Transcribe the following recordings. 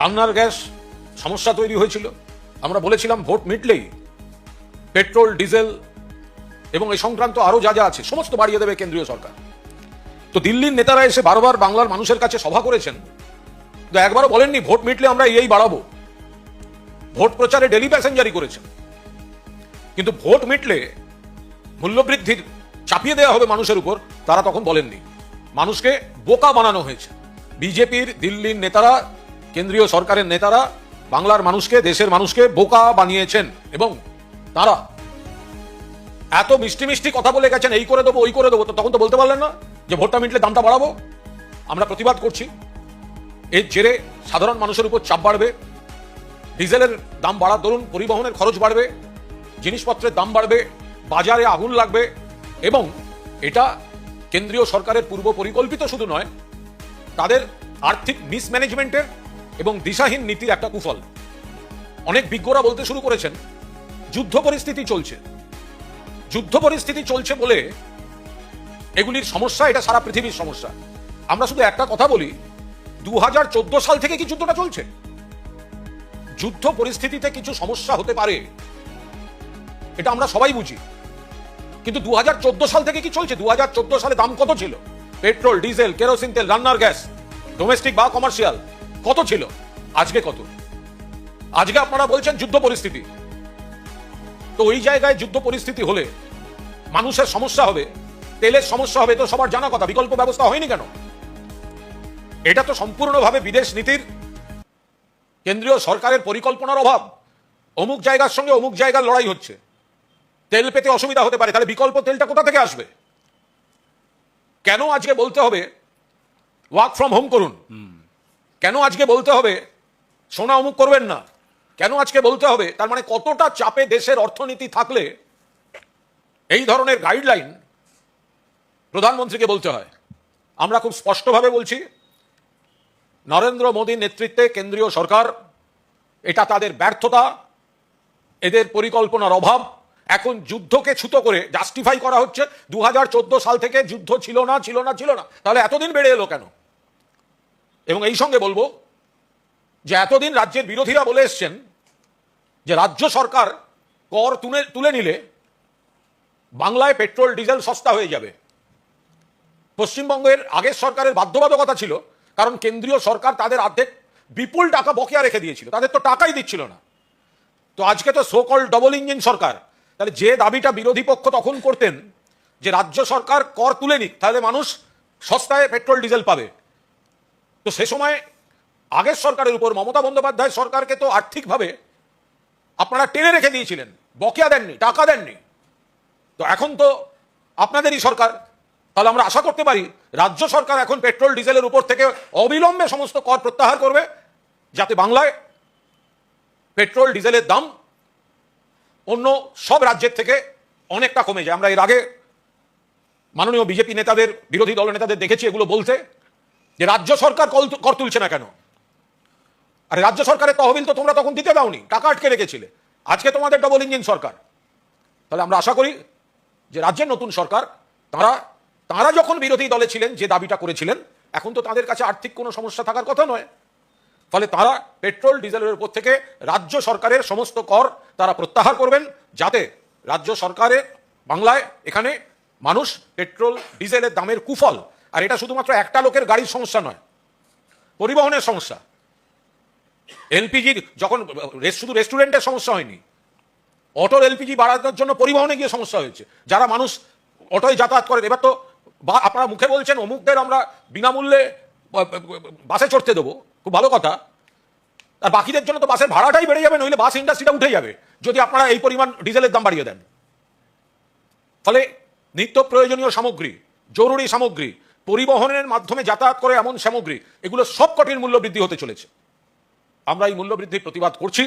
রান্নার গ্যাস সমস্যা তৈরি হয়েছিল। আমরা বলেছিলাম ভোট মিটলেই পেট্রোল, ডিজেল এবং এই সংক্রান্ত আরো যা যা আছে সমস্ত বাড়িয়ে দেবে কেন্দ্রীয় সরকার। তো দিল্লির নেতারা এসে বারবার বাংলার মানুষের কাছে সভা করেছেন, তো একবারও বলেননি ভোট মিটলে আমরা এই বাড়াবো। ভোট প্রচারে ডেলি প্যাসেঞ্জারি করেছেন, কিন্তু ভোট মিটলে মূল্যবৃদ্ধির চাপিয়ে দেওয়া হবে মানুষের উপর, তারা তখন বলেননি। মানুষকে বোকা বানানো হয়েছে। বিজেপির দিল্লির নেতারা, কেন্দ্রীয় সরকারের নেতারা বাংলার মানুষকে, দেশের মানুষকে বোকা বানিয়েছেন এবং তারা এত মিষ্টি মিষ্টি কথা বলে গেছেন, এই করে দেবো ওই করে দেবো। তো তখন তো বলতে পারলেন না যে ভোটটা মিটলে দামটা বাড়াবো। আমরা প্রতিবাদ করছি। এর জেরে সাধারণ মানুষের উপর চাপ বাড়বে, ডিজেলের দাম বাড়ার দরুন পরিবহনের খরচ বাড়বে, জিনিসপত্রের দাম বাড়বে, বাজারে আগুন লাগবে এবং এটা কেন্দ্রীয় সরকারের পূর্ব পরিকল্পিত শুধু নয়, তাদের আর্থিক মিসম্যানেজমেন্টের এবং দিশাহীন নীতির একটা কুফল। অনেক বিজ্ঞরা বলতে শুরু করেছেন যুদ্ধ পরিস্থিতি চলছে। যুদ্ধ পরিস্থিতি চলছে বলে এগুলির সমস্যা, এটা সারা পৃথিবীর সমস্যা। আমরা শুধু একটা কথা বলি, 2014 সাল থেকে কি যুদ্ধটা চলছে? যুদ্ধ পরিস্থিতিতে কিছু সমস্যা হতে পারে, এটা আমরা সবাই বুঝি, কিন্তু 2014 সাল থেকে কি চলছে? 2014 সালে দাম কত ছিল? পেট্রোল, ডিজেল, কেরোসিন তেল, রান্নার গ্যাস, ডোমেস্টিক বা কমার্শিয়াল কত ছিল? আজকে কত? আজকে আপনারা বলছেন যুদ্ধ পরিস্থিতি। তো ওই জায়গায় যুদ্ধ পরিস্থিতি হলে মানুষের সমস্যা হবে, তেলের সমস্যা হবে, তো সবার জানা কথা। বিকল্প ব্যবস্থা হয়নি কেন? এটা তো সম্পূর্ণভাবে বিদেশ নীতির, কেন্দ্রীয় সরকারের পরিকল্পনার অভাব। অমুক জায়গার সঙ্গে অমুক জায়গার লড়াই হচ্ছে, তেল পেতে অসুবিধা হতে পারে, তাহলে বিকল্প তেলটা কোথা থেকে আসবে? কেন আজকে বলতে হবে ওয়ার্ক ফ্রম হোম করুন? কেন আজকে বলতে হবে সোনা অমুক করবেন না? কেন আজকে বলতে হবে? তার মানে কতটা চাপে দেশের অর্থনীতি থাকলে এই ধরনের গাইডলাইন প্রধানমন্ত্রীকে বলতে হয়। আমরা খুব স্পষ্টভাবে বলছি, নরেন্দ্র মোদীর নেতৃত্বে কেন্দ্রীয় সরকার, এটা তাদের ব্যর্থতা, এদের পরিকল্পনার অভাব। এখন যুদ্ধকে ছুতো করে জাস্টিফাই করা হচ্ছে 2014 সাল থেকে যুদ্ধ ছিল না, ছিল না, ছিল না। তাহলে এতদিন বেড়ে এলো কেন? এবং এই সঙ্গে বলবো যে এতদিন রাজ্যের বিরোধীরা বলে এসছেন যে রাজ্য সরকার কর তুলে নিলে বাংলায় পেট্রোল ডিজেল সস্তা হয়ে যাবে। পশ্চিমবঙ্গের আগের সরকারের বাধ্যবাধকতা ছিল, কারণ কেন্দ্রীয় সরকার তাদের অর্ধেক বিপুল টাকা বকেয়া রেখে দিয়েছিল, তাদের তো টাকাই দিচ্ছিল না। তো আজকে তো সো কল ডবল ইঞ্জিন সরকার। তাহলে যে দাবিটা বিরোধী পক্ষ তখন করতেন যে রাজ্য সরকার কর তুলে নিক, তাহলে মানুষ সস্তায় পেট্রোল ডিজেল পাবে, তো সে সময় আগের সরকারের উপর, মমতা বন্দ্যোপাধ্যায় সরকারকে তো আর্থিকভাবে আপনারা টেনে রেখে দিয়েছিলেন, বকেয়া দেননি, টাকা দেননি। তো এখন তো আপনাদেরই সরকার, তাহলে আমরা আশা করতে পারি রাজ্য সরকার এখন পেট্রোল ডিজেলের উপর থেকে অবিলম্বে সমস্ত কর প্রত্যাহার করবে, যাতে বাংলায় পেট্রোল ডিজেলের দাম অন্য সব রাজ্যের থেকে অনেকটা কমে যায়। আমরা এর আগে মাননীয় বিজেপি নেতাদের, বিরোধী দল নেতাদের দেখেছি এগুলো বলতে, যে রাজ্য সরকার কর তুলছে না কেন? আরে রাজ্য সরকারের তহবিল তো তোমরা তখন দিতে দাওনি, টাকা আটকে রেখেছিলে। আজকে তোমাদের ডবল ইঞ্জিন সরকার। তাহলে আমরা আশা করি যে রাজ্যের নতুন সরকার, তারা যখন বিরোধী দলে ছিলেন যে দাবিটা করেছিলেন, এখন তো তাদের কাছে আর্থিক কোনো সমস্যা থাকার কথা নয়। ফলে তারা পেট্রোল ডিজেলের উপর থেকে রাজ্য সরকারের সমস্ত কর তারা প্রত্যাহার করবেন, যাতে রাজ্য সরকারের বাংলায় এখানে মানুষ পেট্রোল ডিজেলের দামের কুফল, আর এটা শুধুমাত্র একটা লোকের গাড়ির সমস্যা নয়, পরিবহনের সমস্যা। এলপিজির যখন শুধু রেস্টুরেন্টের সমস্যা হয়নি, অটোর এলপিজি বাড়ানোর জন্য পরিবহনে গিয়ে সমস্যা হয়েছে। যারা মানুষ অটোয় যাতায়াত করেন, এবার তো আপনারা মুখে বলছেন অমুকদের আমরা বিনামূল্যে বাসে চড়তে দেবো, খুব ভালো কথা, আর বাকিদের জন্য তো বাসের ভাড়াটাই বেড়ে যাবে, নইলে বাস ইন্ডাস্ট্রিটা উঠে যাবে যদি আপনারা এই পরিমাণ ডিজেলের দাম বাড়িয়ে দেন। ফলে নিত্য প্রয়োজনীয় সামগ্রী, জরুরি সামগ্রী, পরিবহনের মাধ্যমে যাতায়াত করে এমন সামগ্রী, এগুলো সব কটির মূল্য বৃদ্ধি হতে চলেছে। আমরা এই মূল্য বৃদ্ধির প্রতিবাদ করছি।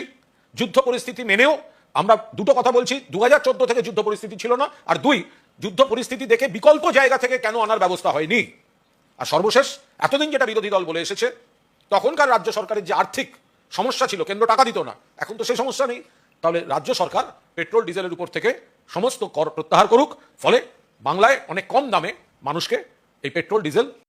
যুদ্ধ পরিস্থিতি মেনেও আমরা দুটো কথা বলছি, 2014 থেকে যুদ্ধ পরিস্থিতি ছিল না, আর দুই, যুদ্ধ পরিস্থিতি দেখে বিকল্প জায়গা থেকে কেন আনার ব্যবস্থা হয়নি। আর সর্বশেষ, এতদিন যেটা বিরোধী দল বলে এসেছে, তখনকার রাজ্য সরকারের যে আর্থিক সমস্যা ছিল, কেন্দ্র টাকা দিত না, এখন তো সেই সমস্যা নেই। তাহলে রাজ্য সরকার পেট্রোল ডিজেলের উপর থেকে সমস্ত কর প্রত্যাহার করুক, ফলে বাংলায় অনেক কম দামে মানুষকে এই পেট্রোল ডিজেল